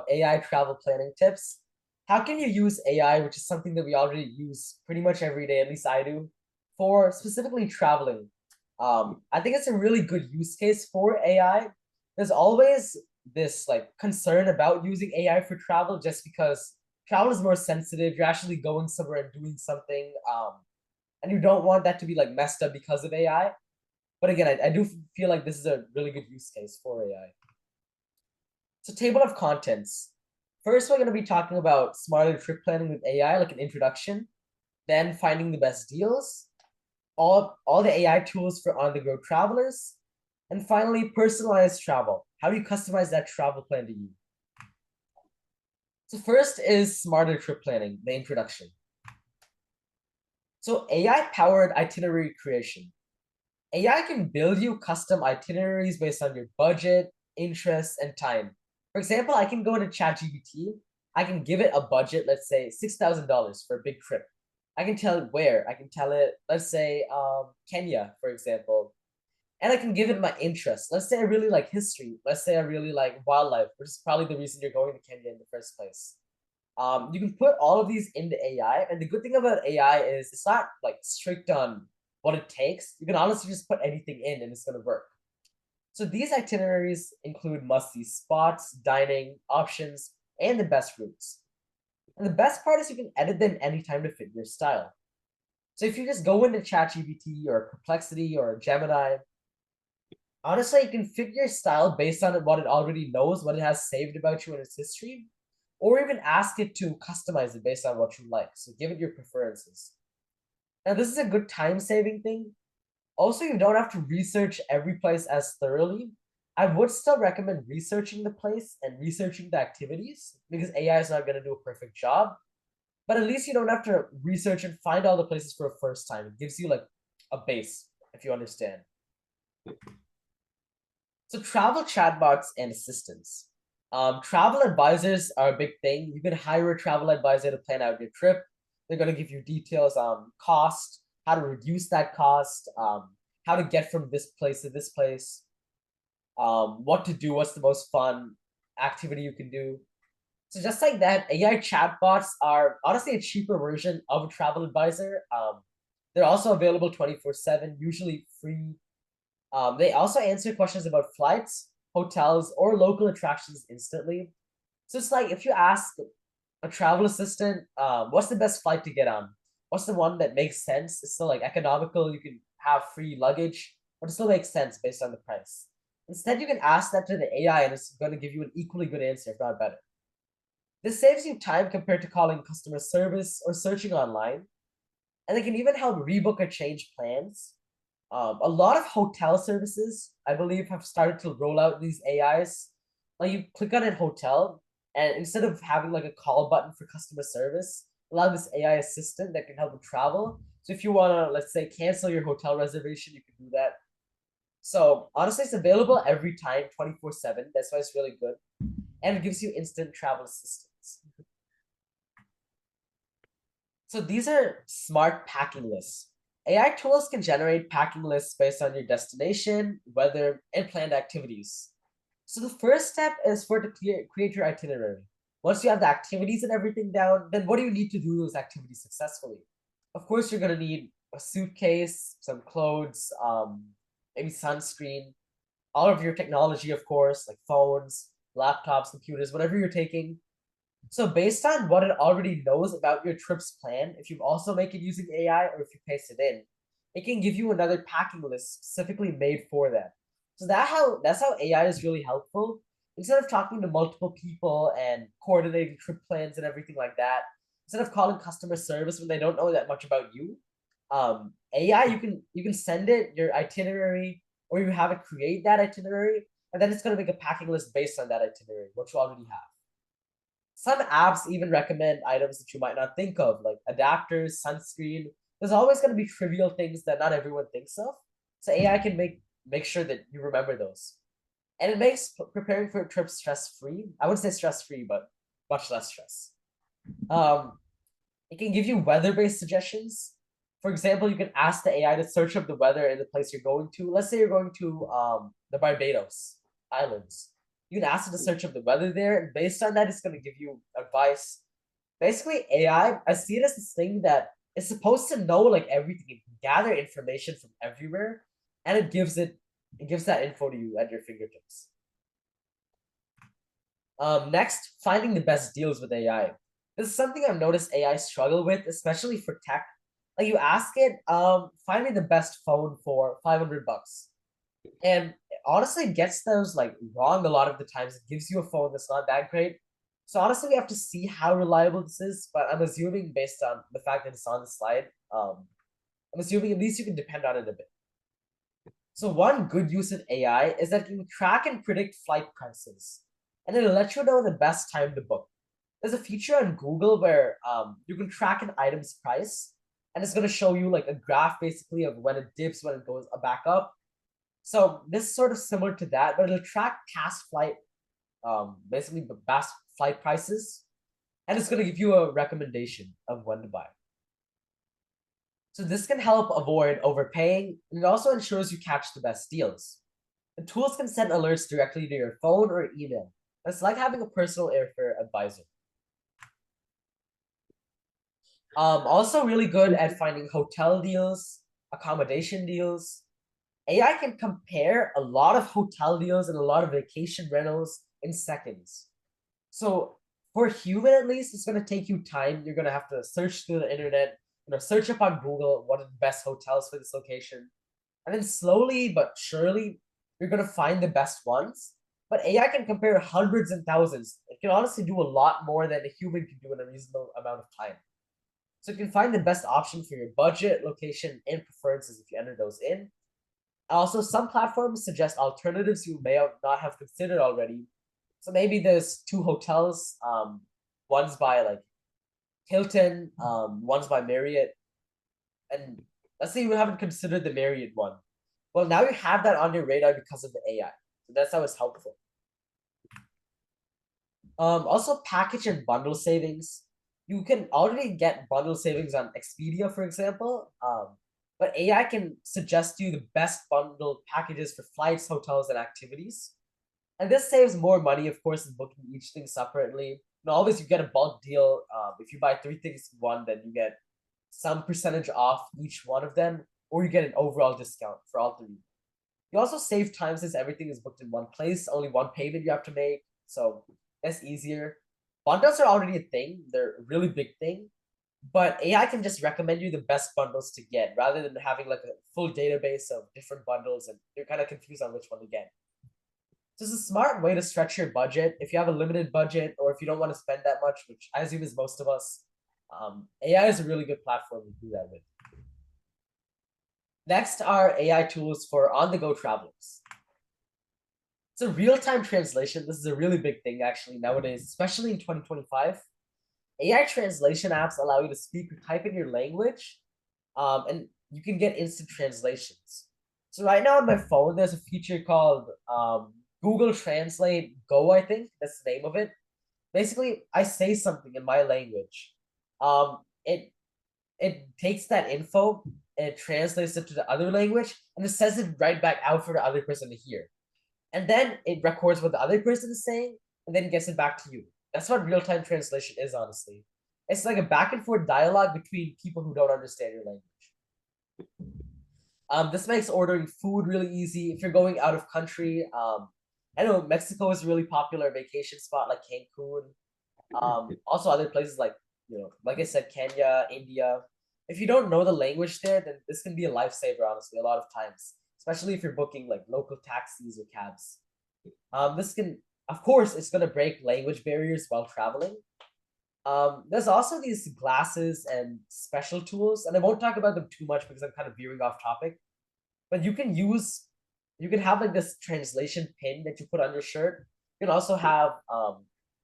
AI travel planning tips. How can you use AI, which is something that we already use pretty much every day, at least I do, for specifically traveling? I think it's a really good use case for AI. There's always this like concern about using AI for travel just because travel is more sensitive. You're actually going somewhere and doing something, and you don't want that to be like messed up because of AI. But again, I do feel like this is a really good use case for AI. So table of contents. First, we're going to be talking about smarter trip planning with AI, like an introduction, then finding the best deals, all the AI tools for on-the-go travelers, and finally, personalized travel. How do you customize that travel plan to you? So first is smarter trip planning, the introduction. So AI-powered itinerary creation. AI can build you custom itineraries based on your budget, interests, and time. For example, I can go into ChatGPT. I can give it a budget, let's say $6,000 for a big trip. I can tell it where. I can tell it, let's say, Kenya, for example. And I can give it my interests. Let's say I really like history. Let's say I really like wildlife, which is probably the reason you're going to Kenya in the first place. You can put all of these into AI, and the good thing about AI is it's not like strict on what it takes. You can honestly just put anything in, and it's gonna work. So these itineraries include must-see spots, dining options, and the best routes. And the best part is you can edit them anytime to fit your style. So if you just go into ChatGPT or Perplexity or Gemini, honestly, you can fit your style based on what it already knows, what it has saved about you in its history, or even ask it to customize it based on what you like. So give it your preferences. Now, this is a good time-saving thing. Also, you don't have to research every place as thoroughly. I would still recommend researching the place and researching the activities because AI is not going to do a perfect job. But at least you don't have to research and find all the places for a first time. It gives you like a base, if you understand. So travel chatbots and assistants. Travel advisors are a big thing. You can hire a travel advisor to plan out your trip. They're going to give you details on cost, how to reduce that cost, how to get from this place to this place, what to do, what's the most fun activity you can do. So just like that, AI chatbots are honestly a cheaper version of a travel advisor. They're also available 24/7, usually free. They also answer questions about flights, hotels, or local attractions instantly. So it's like if you ask a travel assistant, what's the best flight to get on? What's the one that makes sense? It's still like economical, you can have free luggage, but it still makes sense based on the price. Instead, you can ask that to the AI and it's going to give you an equally good answer, if not better. This saves you time compared to calling customer service or searching online. And they can even help rebook or change plans. A lot of hotel services, I believe, have started to roll out these AIs. Like you click on a hotel, and instead of having like a call button for customer service, allow this AI assistant that can help with travel. So if you want to, let's say, cancel your hotel reservation, you can do that. So honestly, it's available every time, 24/7. That's why it's really good. And it gives you instant travel assistance. So these are smart packing lists. AI tools can generate packing lists based on your destination, weather, and planned activities. So the first step is for to create your itinerary. Once you have the activities and everything down, then what do you need to do those activities successfully? Of course, you're gonna need a suitcase, some clothes, maybe sunscreen, all of your technology, of course, like phones, laptops, computers, whatever you're taking. So based on what it already knows about your trip's plan, if you also make it using AI or if you paste it in, it can give you another packing list specifically made for that. So that's how AI is really helpful. Instead of talking to multiple people and coordinating trip plans and everything like that, instead of calling customer service when they don't know that much about you, AI you can send it your itinerary or you have it create that itinerary, and then it's gonna make a packing list based on that itinerary, what you already have. Some apps even recommend items that you might not think of, like adapters, sunscreen. There's always going to be trivial things that not everyone thinks of. So AI can make sure that you remember those. And it makes preparing for a trip stress-free. I wouldn't say stress-free, but much less stress. Um, it can give you weather-based suggestions. For example, you can ask the AI to search up the weather in the place you're going to. Let's say you're going to the Barbados Islands. You can ask it to search up the weather there, and based on that, it's going to give you advice. Basically, I see it as this thing that is supposed to know like everything. It can gather information from everywhere, and it gives that info to you at your fingertips. Next, finding the best deals with AI. This is something I've noticed AI struggle with, especially for tech. Like you ask it, find me the best phone for 500 bucks. And honestly, it gets those like wrong a lot of the times. It gives you a phone that's not that great. So honestly, we have to see how reliable this is, but I'm assuming based on the fact that it's on the slide, I'm assuming at least you can depend on it a bit. So one good use of AI is that it can track and predict flight prices, and it'll let you know the best time to book. There's a feature on Google where you can track an item's price, and it's going to show you like a graph basically of when it dips, when it goes back up. So this is sort of similar to that, but it'll track past flight, basically the past flight prices, and it's going to give you a recommendation of when to buy. So this can help avoid overpaying, and it also ensures you catch the best deals. The tools can send alerts directly to your phone or email. It's like having a personal airfare advisor. Also really good at finding hotel deals, accommodation deals. AI can compare a lot of hotel deals and a lot of vacation rentals in seconds. So for a human, at least, it's going to take you time. You're going to have to search through the internet, search up on Google what are the best hotels for this location. And then slowly but surely, you're going to find the best ones. But AI can compare hundreds and thousands. It can honestly do a lot more than a human can do in a reasonable amount of time. So you can find the best option for your budget, location, and preferences if you enter those in. Also, some platforms suggest alternatives you may not have considered already. So maybe there's two hotels, one's by like Hilton, one's by Marriott, and let's say you haven't considered the Marriott one. Well, now you have that on your radar because of the AI. So that's how it's helpful. Also package and bundle savings. You can already get bundle savings on Expedia, for example. But AI can suggest you the best bundle packages for flights, hotels, and activities. And this saves more money, of course, than booking each thing separately. And always you get a bulk deal. If you buy 3 things in one, then you get some percentage off each one of them, or you get an overall discount for all three. You also save time since everything is booked in one place, only one payment you have to make. So that's easier. Bundles are already a thing, they're a really big thing. But AI can just recommend you the best bundles to get rather than having like a full database of different bundles and you're kind of confused on which one to get. So it's a smart way to stretch your budget. If you have a limited budget or if you don't want to spend that much, which I assume is most of us, AI is a really good platform to do that with. Next are AI tools for on-the-go travelers. So real-time translation, this is a really big thing actually nowadays, especially in 2025. AI translation apps allow you to speak or type in your language, and you can get instant translations. So right now on my phone, there's a feature called Google Translate Go, I think that's the name of it. Basically, I say something in my language. It takes that info and it translates it to the other language, and it says it right back out for the other person to hear. And then it records what the other person is saying, and then gets it back to you. That's what real-time translation is, honestly. It's like a back and forth dialogue between people who don't understand your language. This makes ordering food really easy if you're going out of country. I know Mexico is a really popular vacation spot like Cancun. Also other places like like I said, Kenya, India. If you don't know the language there, then this can be a lifesaver, honestly, a lot of times, especially if you're booking like local taxis or cabs. This can, of course, it's going to break language barriers while traveling. There's also these glasses and special tools, and I won't talk about them too much because I'm kind of veering off topic. But you can have like this translation pin that you put on your shirt. You can also have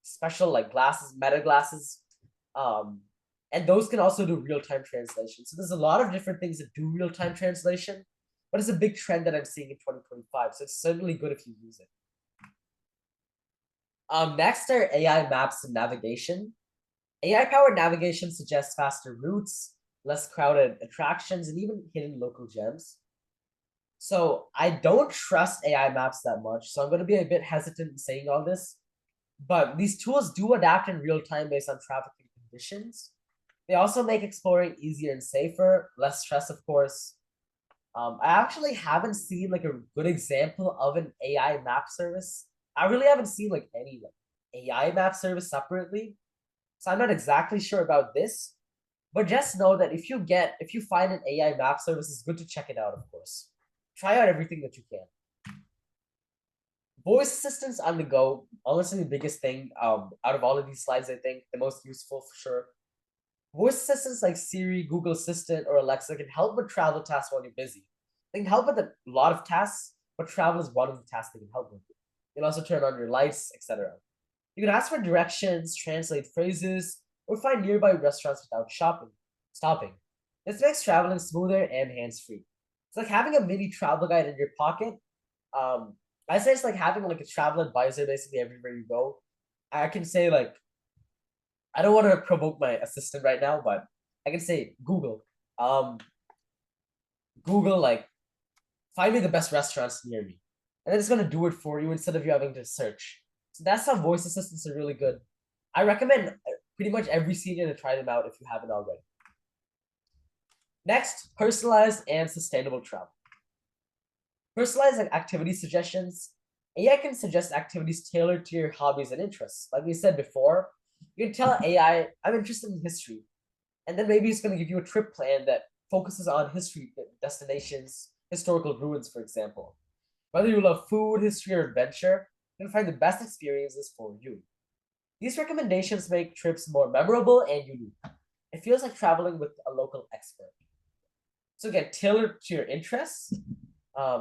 special like glasses, meta glasses, and those can also do real-time translation. So there's a lot of different things that do real-time translation, but it's a big trend that I'm seeing in 2025. So it's certainly good if you use it. Next are AI maps and navigation. AI-powered navigation suggests faster routes. less crowded attractions, and even hidden local gems. So I don't trust AI maps that much. So I'm going to be a bit hesitant in saying all this. But these tools do adapt in real time based on traffic and conditions. They also make exploring easier and safer, less stress, of course. I actually haven't seen like a good example of an AI map service. I really haven't seen like any like AI map service separately. So I'm not exactly sure about this. But just know that if you find an AI map service, it's good to check it out, of course. Try out everything that you can. Voice assistants on the go, honestly, the biggest thing out of all of these slides, I think the most useful for sure. Voice assistants like Siri, Google Assistant, or Alexa can help with travel tasks while you're busy. They can help with a lot of tasks, but travel is one of the tasks they can help with. You can also turn on your lights, etc. You can ask for directions, translate phrases, or find nearby restaurants without stopping. This makes traveling smoother and hands-free. It's like having a mini travel guide in your pocket. Um, I say it's like having like a travel advisor basically everywhere you go. I can say like I don't want to provoke my assistant right now, but I can say Google. Um, Google like find me the best restaurants near me, and then it's gonna do it for you instead of you having to search. So that's how voice assistants are really good. I recommend pretty much every senior to try them out if you haven't already. Next, personalized and sustainable travel. Personalized activity suggestions. AI can suggest activities tailored to your hobbies and interests. Like we said before, you can tell AI, I'm interested in history. And then maybe it's going to give you a trip plan that focuses on history destinations, historical ruins, for example. Whether you love food, history, or adventure, you can find the best experiences for you. These recommendations make trips more memorable and unique. It feels like traveling with a local expert. So again, tailored to your interests.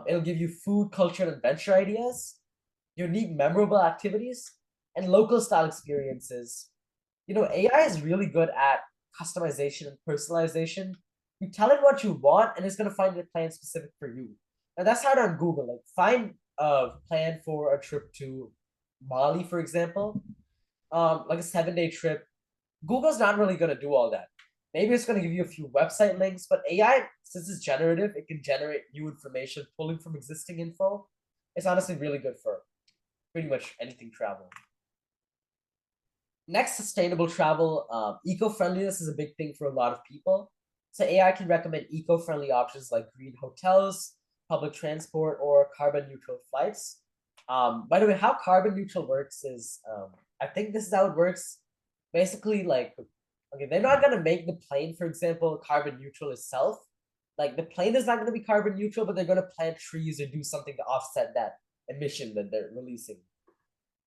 It'll give you food, culture, and adventure ideas, unique, memorable activities, and local style experiences. You know, AI is really good at customization and personalization. You tell it what you want, and it's gonna find a plan specific for you. And that's hard on Google. Like, find a plan for a trip to Mali, for example, like a 7 day trip. Google's not really gonna do all that. Maybe it's gonna give you a few website links, but AI, since it's generative, it can generate new information pulling from existing info. It's honestly really good for pretty much anything travel. Next, sustainable travel. Eco-friendliness is a big thing for a lot of people. So AI can recommend eco-friendly options like green hotels, public transport, or carbon neutral flights. By the way, how carbon neutral works is, I think this is how it works. Basically, like, okay, they're not gonna make the plane, for example, carbon neutral itself. Like the plane is not gonna be carbon neutral, but they're gonna plant trees or do something to offset that emission that they're releasing.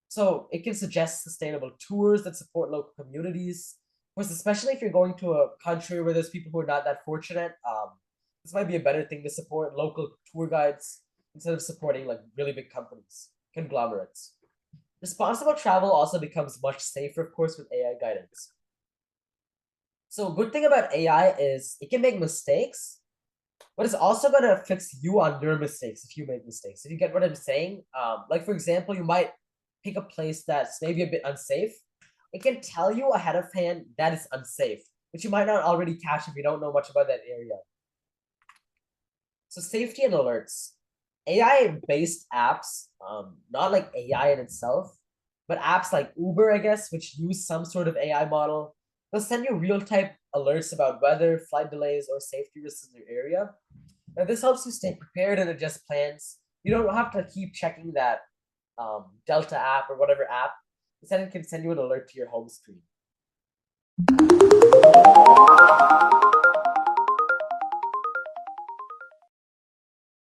So it can suggest sustainable tours that support local communities. Of course, especially if you're going to a country where there's people who are not that fortunate, this might be a better thing to support local tour guides instead of supporting like really big companies, conglomerates. Responsible travel also becomes much safer, of course, with AI guidance. So a good thing about AI is it can make mistakes, but it's also gonna fix you on your mistakes if you make mistakes. If you get what I'm saying, like for example, you might pick a place that's maybe a bit unsafe. It can tell you ahead of hand that is unsafe, which you might not already catch if you don't know much about that area. So safety and alerts. AI-based apps, not like AI in itself, but apps like Uber, I guess, which use some sort of AI model, they'll send you real-time alerts about weather, flight delays, or safety risks in your area. Now, this helps you stay prepared and adjust plans. You don't have to keep checking that Delta app or whatever app. Instead, it can send you an alert to your home screen.